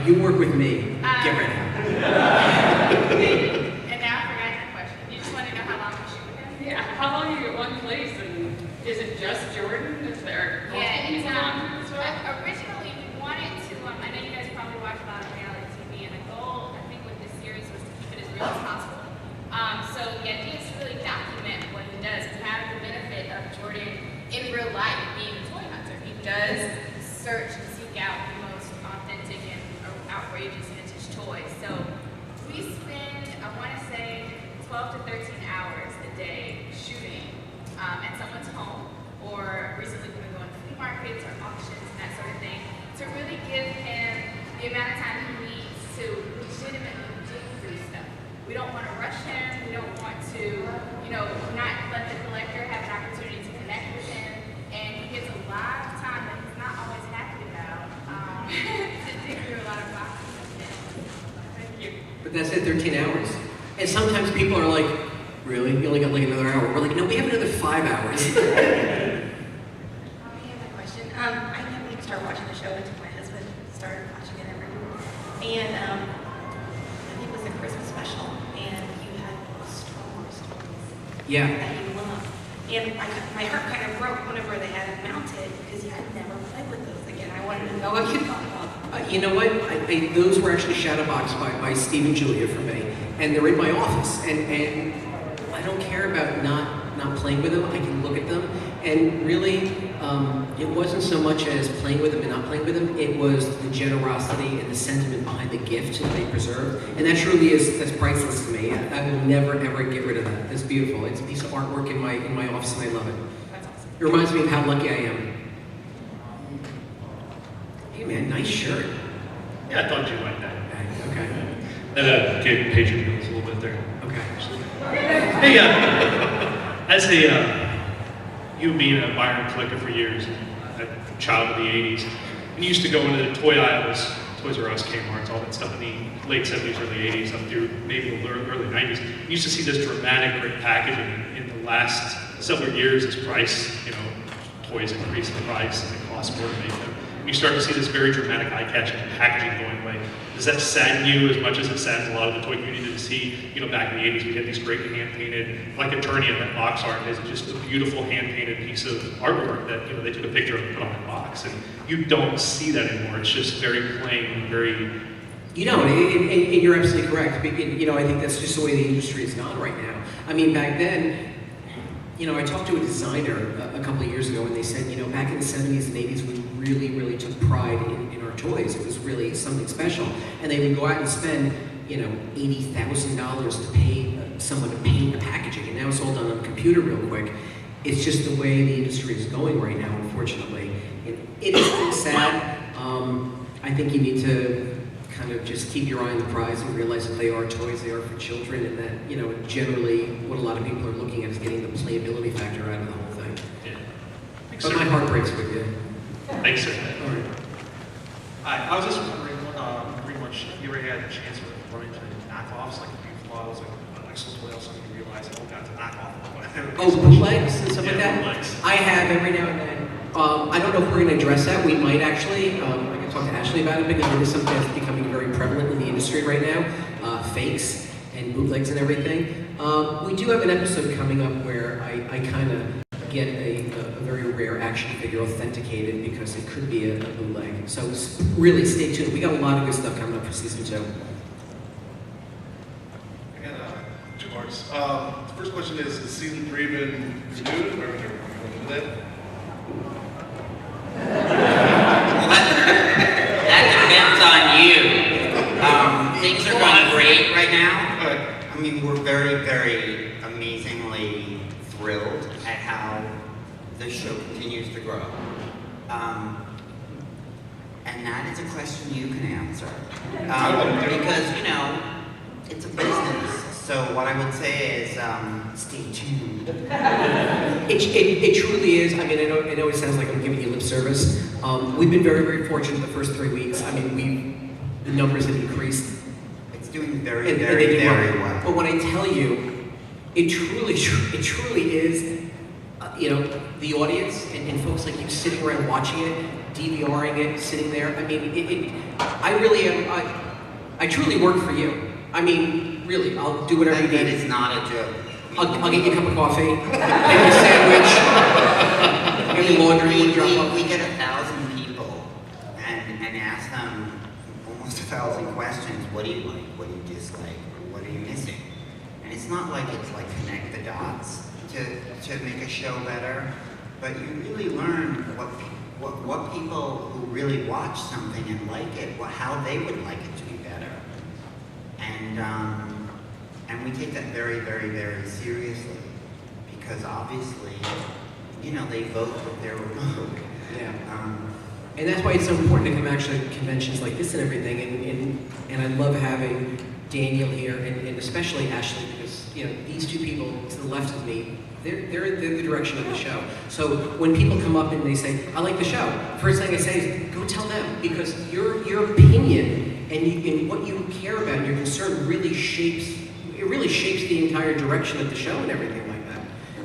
You work with me. Get ready. And now I forgot the question. You just want to know how long we shoot with him? Yeah. How long are you at one place? And is it just Jordan? Is there? Yeah, it's well? originally we wanted to. I know you guys probably watch a lot of reality TV, and the goal, I think, with this series was to keep it as real as possible. So the idea is to really document what he does, to have the benefit of Jordan in real life being a toy hunter. He does search and seek out the most authentic and outrageous vintage toys. So we spend, I want to say, 12 to 13 hours a day shooting at someone's home, or recently we've been going to flea markets or auctions and that sort of thing, to really give him the amount of time he needs to legitimately dig through stuff. We don't want to rush him. We don't want to, not let the collector have an opportunity to connect with him. And he gets a lot of time that he's not always happy about to dig through a lot of boxes. Thank you. But that's it, 13 hours. And sometimes people are like, really? You only got like another hour. We're like, no, we have another 5 hours. I have a question. I never started watching the show until my husband started watching it every week. And I think it was a Christmas special, and you had Star Wars toys Yeah. that you love. And my heart kind of broke whenever they had it mounted, because I'd never played with those again. I wanted to know what you thought about them. You know what? Those were actually shadow boxed by Steve and Julia for me. And they're in my office. And I don't care about not playing with them. I can look at them. And really, it wasn't so much as playing with them and not playing with them. It was the generosity and the sentiment behind the gift that they preserved. And that truly that's priceless to me. I will never, ever get rid of that. It's beautiful. It's a piece of artwork in my office, and I love it. That's awesome. It reminds me of how lucky I am. Hey man, nice shirt. Yeah, I thought you liked that. Okay. That gave Patriot Meals a little bit there. Okay. Hey, as you being a buyer and collector for years, a child of the 80s, and you used to go into the toy aisles, Toys R Us, Kmart's, all that stuff in the late 70s, early 80s, up through maybe the early 90s. You used to see this dramatic rip packaging. In the last several years, as toys increase in price and it costs more to make them. You start to see this very dramatic, eye-catching packaging going away. Does that sadden you as much as it saddens a lot of the toy community to see, back in the 80s, we had these great hand-painted, like Eternia, that box art is just a beautiful hand-painted piece of artwork that, they took a picture of and put on a box. And you don't see that anymore. It's just very plain, very... And you're absolutely correct. I think that's just the way the industry is gone right now. I mean, back then, I talked to a designer a couple of years ago, and they said, back in the 70s and 80s, we really, really took pride in our toys. It was really something special. And they would go out and spend, $80,000 to pay someone to paint the packaging. And now it's all done on a computer real quick. It's just the way the industry is going right now, unfortunately. It is still sad. I think you need to kind of just keep your eye on the prize and realize that they are toys, they are for children, and that, generally what a lot of people are looking at is getting the playability factor out of the whole thing. Yeah. But my heart breaks with you. Thanks, sir. All right. Hi, I was just wondering, pretty much, if you ever had a chance of running into knockoffs, like a few flaws, like an excellent toy, or something, you realize, oh, that's a knockoff. Oh, bootlegs and stuff like that? Bootlegs. I have every now and then. I don't know if we're going to address that. We might actually. I can talk to Ashley about it because it is something that's becoming very prevalent in the industry right now. Fakes and bootlegs and everything. We do have an episode coming up where I kind of get a very rare action figure authenticated because it could be a bootleg. So really stay tuned. We got a lot of good stuff coming up for season 2. I got 2 parts. The first question is season 3 been renewed? Or are you that? That depends on you. Things are going great right now. I mean, we're very, very amazingly thrilled at how the show continues to grow. And that is a question you can answer. Because, it's a business. So what I would say is, stay tuned. It truly is. I mean, I know it sounds like I'm giving you lip service. We've been very, very fortunate the first 3 weeks. I mean, the numbers have increased. It's doing very, And very, they do very well. well. But when I tell you, it truly is, the audience and folks like you sitting around watching it, DVRing it, sitting there. I mean, I really am. I truly work for you. I mean, really, I'll do whatever you need. That is not a joke. I'll get you a cup of coffee, make you a sandwich, maybe laundry you drop off. We get 1,000 people and ask them almost 1,000 questions. What do you like? What do you dislike? What are you missing? And it's not like it's like connect the dots to make a show better, but you really learn what people who really watch something and like it, how they would like it to be better. And we take that very, very, very seriously, because obviously, they vote with their remote. Yeah. And that's why it's so important to come actually to conventions like this and everything. And I love having Daniel here, and especially Ashley, because these two people to the left of me, they're the direction of the show. So when people come up and they say, "I like the show," first thing I say is, "Go tell them," because your opinion and what you care about and your concern really shapes the entire direction of the show and everything like that.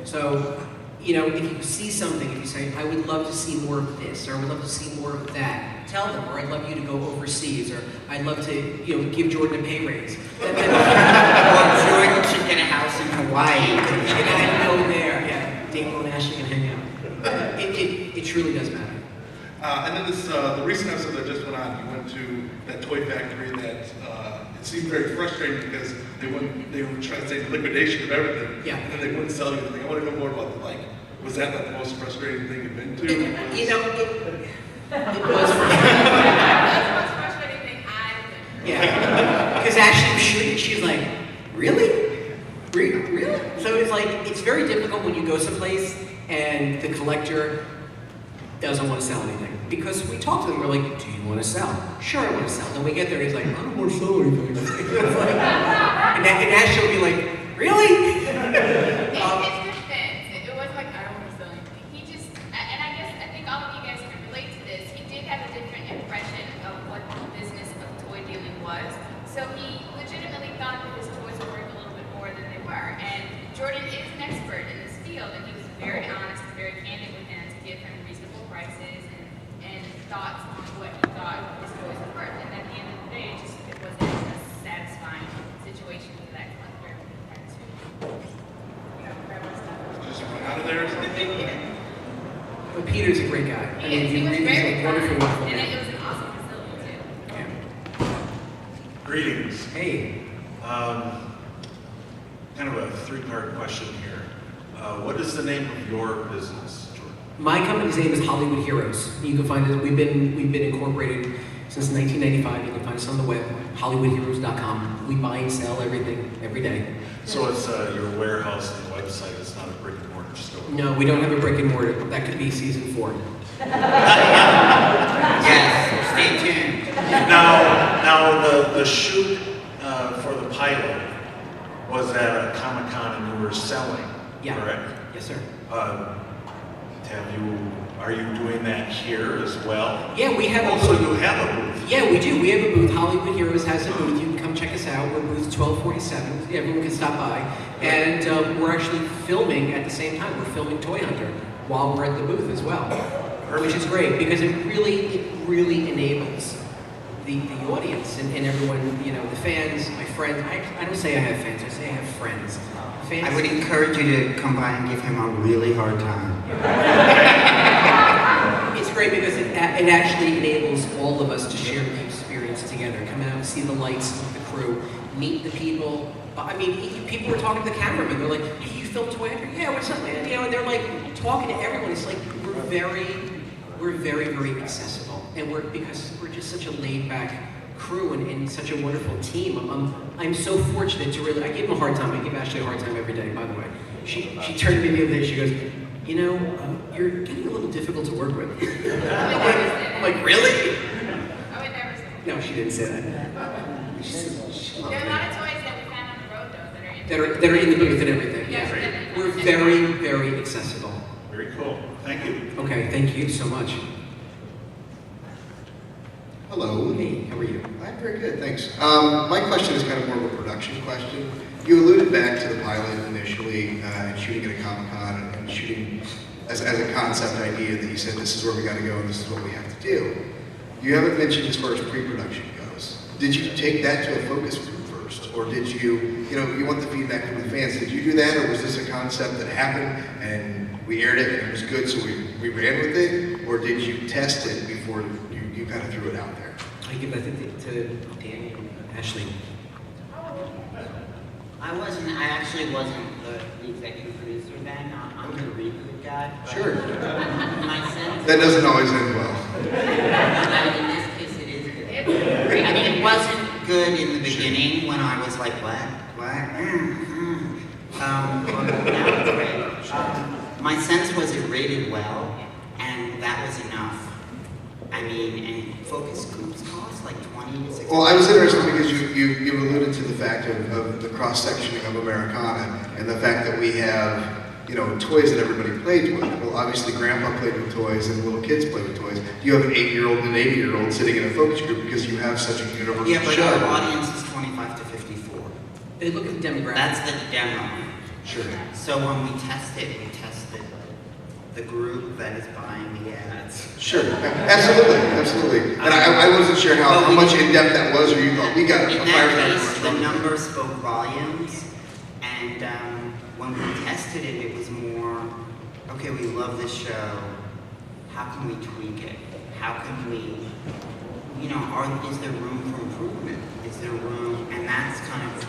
So, if you see something, if you say, "I would love to see more of this," or "I would love to see more of that," tell them, or "I'd love you to go overseas," or "I'd love to, give Jordan a pay raise." Or Jordan should get a house in Hawaii. And go there, yeah. Daniel and Ashley can hang out. It truly does matter. And then the recent episode that just went on, you went to that toy factory that it seemed very frustrating because they were trying to say liquidation of everything, yeah. And then they wouldn't sell you anything. I want to know more about was that the most frustrating thing you've been to? It was That's the most frustrating thing I've been through. Yeah, because Ashley was shooting, she's like, "Really? Really?" So it's very difficult when you go someplace and the collector doesn't want to sell anything. Because we talk to them, we're like, "Do you want to sell?" "Sure, I want to sell." Then we get there, and he's like, "I don't want to sell anything." and Ashley will be like, "Really?" His defense, it wasn't like, "I don't want to sell anything." He just, and I think all of you guys can relate to this, he did have a different impression of what the business of toy dealing was. So he legitimately thought that his toys were worth a little bit more than they were. And Jordan is an expert in this field, and he was very honest and very candid with him to give him reasonable prices and thoughts on what he thought his toys were worth. And at the end of the day, it wasn't a satisfying situation for that collector. Just went out of there or something? But Peter's a great guy. He was very wonderful, wonderful. and it was an awesome facility too. Yeah. Greetings. Hey. Kind of a three-part question here. What is the name of your business, Jordan? My company's name is Hollywood Heroes. You can find us. We've been incorporated since 1995. You can find us on the web, HollywoodHeroes.com. We buy and sell everything every day. So it's your warehouse and website. It's not a brick and mortar store. No, we don't have a brick and mortar. That could be season 4. Yes, stay tuned. Now the shoot for the pilot was at a Comic-Con and you were selling, correct? Yes, sir. Are you doing that here as well? Yeah, we have also you have a booth. Yeah, we do. We have a booth. Hollywood Heroes has a booth. You can come check us out. We're booth 1247. Everyone can stop by. And we're actually filming at the same time. We're filming Toy Hunter while we're at the booth as well, which is great because it really enables the audience and everyone, the fans, my friends. I don't say I have fans. I say I have friends. Fans. I would encourage you to come by and give him a really hard time. It's great because it actually enables all of us to share the experience together. Come out, see the lights of the crew, meet the people. I mean, people were talking to the cameraman. They're like, "Hey, you filmed Toy Hunter? Yeah, what's up, man?" And they're like talking to everyone. It's like we're very, very accessible, and because we're just such a laid-back crew and such a wonderful team. I'm so fortunate to really. I give them a hard time. I give Ashley a hard time every day. By the way, she turned to me the other day. She goes, "You're getting a little difficult to work with." I'm like, "Really?" I would never say that. No, she didn't say that. There are a lot of toys that we found on the road, though, that are in that are in the booth and everything. Yeah. We're very, very accessible. Very cool. Thank you. Okay, thank you so much. Hello. Hey, how are you? I'm very good, thanks. My question is kind of more of a production question. You alluded back to the pilot initially and shooting at a Comic-Con and shooting as a concept idea that you said this is where we got to go and this is what we have to do. You haven't mentioned as far as pre-production goes. Did you take that to a focus group first? Or did you want the feedback from the fans. Did you do that, or was this a concept that happened and we aired it and it was good so we ran with it? Or did you test it before you kind of threw it out there? I give that to Danny and Ashley. I actually wasn't the executive producer then. I'm the reboot guy. Sure. My sense. That doesn't always end well. In this case, it is good. I mean, it wasn't good in the beginning when I was like, what? Now it's great. My sense was it rated well, and that was enough. I mean, and focus groups cost like 20 to 60. Well, I was interested because you alluded to the fact of the cross-sectioning of Americana and the fact that we have, toys that everybody plays with. Well, obviously Grandpa played with toys and little kids play with toys. You have an 8-year-old and an 80-year-old sitting in a focus group because you have such a universal Yeah, but show. our audience is 25 to 54. They look at the demographic. That's the demo. Sure. So when we tested the group that is buying the ads. Sure, absolutely. And I wasn't sure how much in depth that was, or you thought we got a in fire that case, starter. the numbers spoke volumes, and when we tested it, it was more, okay, we love this show. How can we tweak it? How can we, is there room for improvement? Is there room? And that's kind of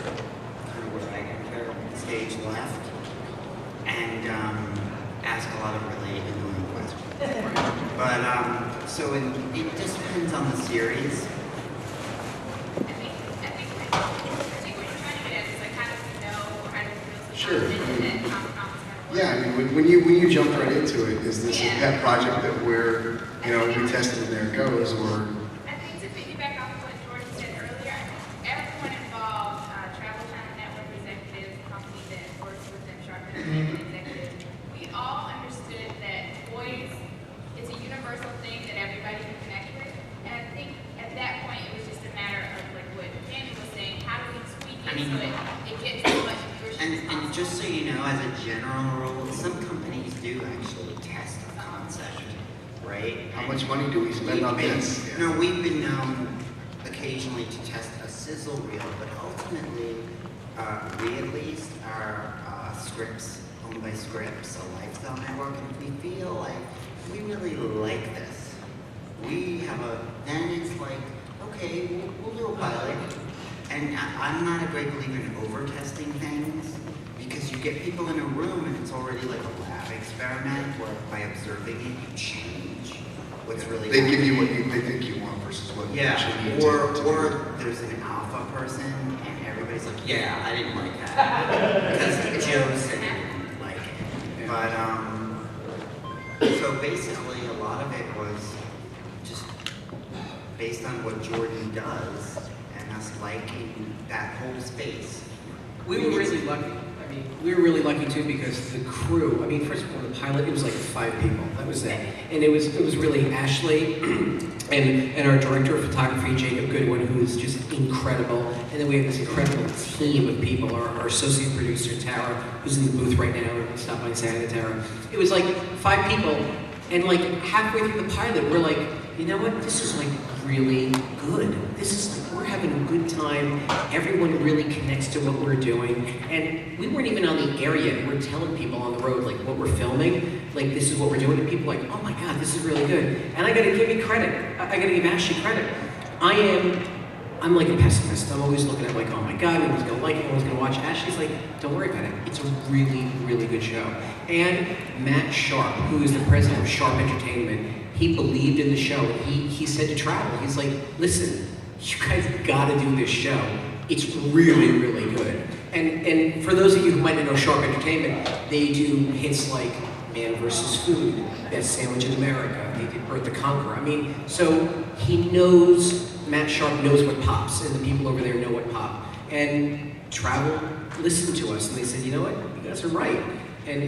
where I enter stage left, and ask a lot of really annoying questions. But so it just depends on the series. Sure. Yeah, I mean, when you jumped right into it, is this a pet project that we're, we tested and there it goes, or? I think to piggyback off what Jordan said earlier, everyone involved, Travel Channel Network executives, companies that works with them, Sharp Entertainment executives, we all understood that toys is a universal thing that everybody can connect with. And I think at that point, it was just a matter of like what Danny was saying, how do we tweak it so it gets as much fruition as possible. And just so you know, as a general rule, some companies do actually test a concept, right? How much money do we spend on this? No, we've been known occasionally to test a sizzle reel, but ultimately, we at least are scripts, owned by Scripts, a lifestyle network, and if we feel like we really like this, then it's like, okay, we'll do a pilot. And I'm not a great believer in over-testing things, because you get people in a room and it's already like a lab experiment where by observing it, you change what's really They give you what they think you want versus what you actually need or there's an alpha person and everybody's like, yeah, I didn't like that. Because Joe said he didn't like it. But, so basically a lot of it was just based on what Jordan does and us liking that whole space. We were really lucky. I mean, we were really lucky too because the crew. I mean, first of all, the pilot, it was like 5 people. That was it, and it was really Ashley and our director of photography, Jacob Goodwin, who is just incredible. And then we have this incredible team of people. Our associate producer Tara, who's in the booth right now. Stop by and say hi to Tara. It was like 5 people, and like halfway through the pilot, we're like, you know what? This is like really good. This is like, we're having a good time. Everyone really connects to what we're doing. And we weren't even on the air yet. We're telling people on the road, like, what we're filming, like, this is what we're doing. And people are like, oh my God, this is really good. And I gotta give you credit. I gotta give Ashley credit. I'm like a pessimist. I'm always looking at like, oh my God, no one's gonna like it, no one's gonna watch. Ashley's like, don't worry about it. It's a really, really good show. And Matt Sharp, who is the president of Sharp Entertainment, he believed in the show. He said to Travel, he's like, listen, you guys gotta do this show. It's really, really good. And for those of you who might not know Sharp Entertainment, they do hits like Man vs. Food, Best Sandwich in America, they did Bert the Conqueror. I mean, so he knows, Matt Sharp knows what pops, and the people over there know what pop. And travel listened to us, and they said, you know what, you guys are right. And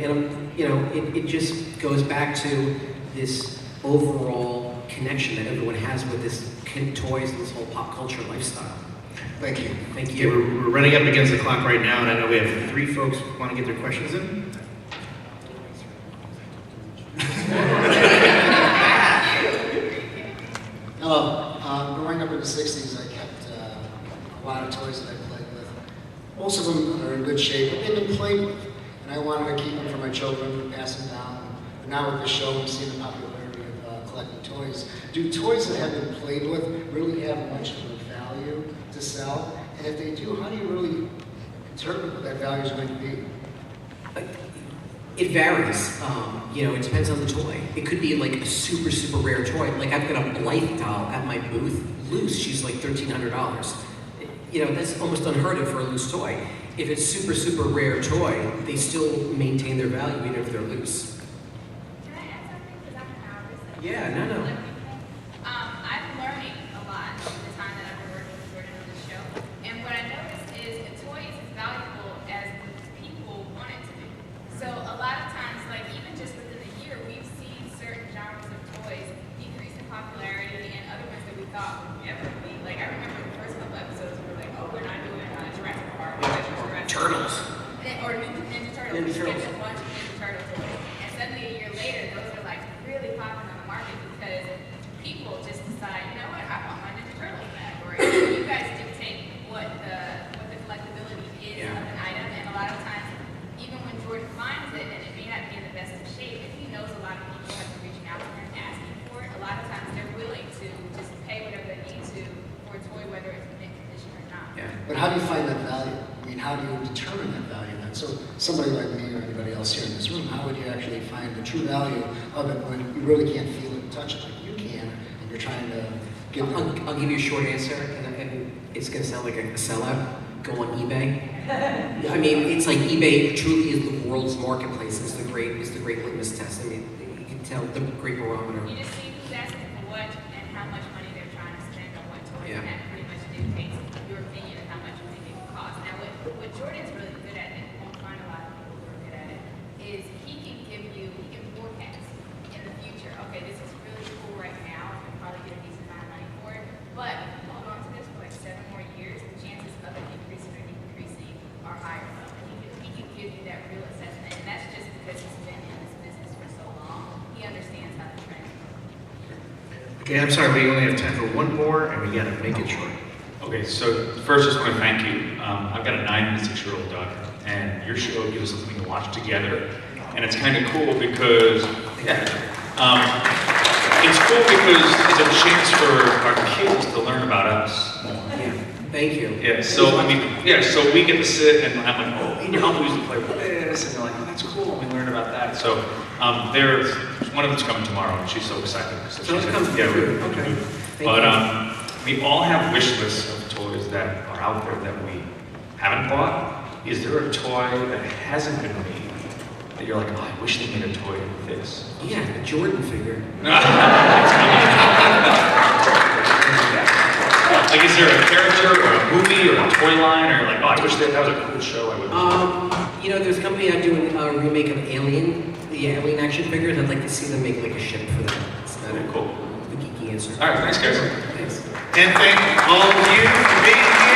you know, it just goes back to this overall connection that everyone has with this toys and this whole pop culture lifestyle. Thank you. Thank Okay, you. we're running up against the clock right now, and I know we have 3 folks who want to get their questions in. Hello. Growing up in the 60s, I kept a lot of toys that I played with. Most of them are in good shape, but they've been played with. And I wanted to keep them for my children, pass them down. But now with the show, we've seen the popularity of collecting toys. Do toys that have been played with really have much of a value to sell? And if they do, how do you really interpret what that value is going to be? It varies. You know, it depends on the toy. It could be like a super, super rare toy. Like I've got a Blythe doll at my booth, loose. She's like $1,300. You know, that's almost unheard of for a loose toy. If it's super, super rare toy, they still maintain their value even if they're loose. Can I add something? Because I'm an artist. Yeah, no. I'm learning a lot in the time that I've been working with Jordan on this show. And what I noticed is a toy is as valuable as the people want it to be. So a lot of times, like even just within a year, we've seen certain genres of toys decrease in popularity and other ones that we thought would never be. Like I remember the first couple episodes, we were like, oh, we're not doing Jurassic Park. Turtles. Or Ninja Turtles. We skipped a bunch of Ninja Turtle toys. And suddenly a year later, those are like really popping on the market because people just decide, you know what, I want my Ninja Turtles back. Or you guys dictate what the collectability is of an item. And a lot of times, even when Jordan finds it, and it may not be in the best of shape, if he knows a lot of people have been reaching out to him and asking for it, a lot of times they're willing to just pay whatever they need to for a toy, whether it's in mint condition or not. Yeah. But how do you find that value? I mean, how do you determine that value then? So somebody like me or anybody else here in this room, how would you actually find the true value of it when you really can't feel it and touch it like you can, and you're trying to get I'll give you a short answer, and it's going to sound like a sellout. Go on eBay. I mean, it's like eBay truly is the world's marketplace. It's the great litmus test. I mean, you can tell the great barometer. You just see who's asking for what and how much money they're trying to spend on what toys, Yeah. and that pretty much dictates your opinion of how much you think it will cost. Now, what Jordan's really good at, and you won't find a lot of people who are good at it, is he can forecast in the future. Okay, this is really cool right now. I can probably get a decent amount of money for it, but if you hold on to this for like 7 more years, the chances of it increasing or decreasing are higher. He can give you that real assessment, and that's just because he's been in this business for so long. He understands how the trends work. Okay, I'm sorry, we only have time for one more, and we gotta make it short. Okay, so first, just want to thank you. I've got a 9 and a 6-year-old daughter, and your show gives us something to watch together, and it's kind of cool because, it's cool because it's a chance for our kids to learn about us more. Yeah, thank you. Yeah, so I mean, so we get to sit and I'm like, oh, in your uncle used to play with this, and they're like, oh, that's cool, and we learn about that. So there's one of them's coming tomorrow, and she's so excited. So she's Okay. But we all have wish lists of toys that are out there that we haven't bought. Is there a toy that hasn't been made that you're like, oh, I wish they made a toy with this? Yeah, a Jordan figure. Like, is there a character or a movie or a toy line, or like, oh, I wish that was a cool show. I would. You know, there's a company out doing a remake of Alien, the Alien action figures. I'd like to see them make like a ship for them. It's not cool. The geeky answer. All right, thanks, guys. Thanks. And thank all of you for being here.